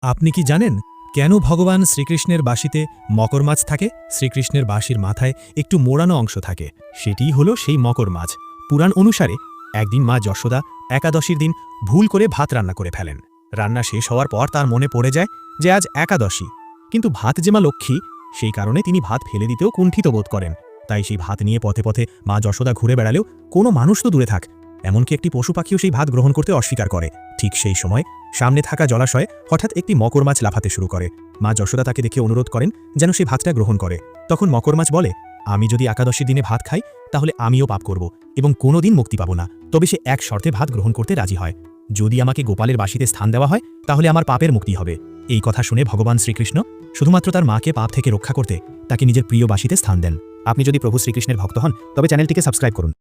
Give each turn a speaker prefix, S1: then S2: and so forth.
S1: আপনি কি জানেন কেন ভগবান শ্রীকৃষ্ণের বাঁশিতে মকর মাছ থাকে? শ্রীকৃষ্ণের বাঁশির মাথায় একটু মোড়ানো অংশ থাকে, সেটিই হলো সেই মকর মাছ। পুরাণ অনুসারে একদিন মা যশোদা একাদশীর দিন ভুল করে ভাত রান্না করে ফেলেন। রান্না শেষ হওয়ার পর তার মনে পড়ে যায় যে আজ একাদশী, কিন্তু ভাত যে মা লক্ষ্মী, সেই কারণে তিনি ভাত ফেলে দিতেও কুণ্ঠিত বোধ করেন। তাই সেই ভাত নিয়ে পথে পথে মা যশোদা ঘুরে বেড়ালেও কোনো মানুষ তো দূরে থাক, এমনকি একটি পশু পাখিও সেই ভাত গ্রহণ করতে অস্বীকার করে। ঠিক সেই সময় সামনে থাকা জলাশয়ে হঠাৎ একটি মকর মাছ লাফাতে শুরু করে। মা যশোদা তাকে দেখে অনুরোধ করেন যেন সেই ভাতটা গ্রহণ করে। তখন মকর মাছ বলে, আমি যদি একাদশীর দিনে ভাত খাই তাহলে আমিও পাপ করব এবং কোনোদিন মুক্তি পাব না। তবে সে এক শর্তে ভাত গ্রহণ করতে রাজি হয়, যদি আমাকে গোপালের বাঁশিতে স্থান দেওয়া হয় তাহলে আমার পাপের মুক্তি হবে। এই কথা শুনে ভগবান শ্রীকৃষ্ণ শুধুমাত্র তার মাকে পাপ থেকে রক্ষা করতে তাকে নিজের প্রিয় বাঁশিতে স্থান দেন। আপনি যদি প্রভু শ্রীকৃষ্ণের ভক্ত হন তবে চ্যানেলটিকে সাবস্ক্রাইব করুন।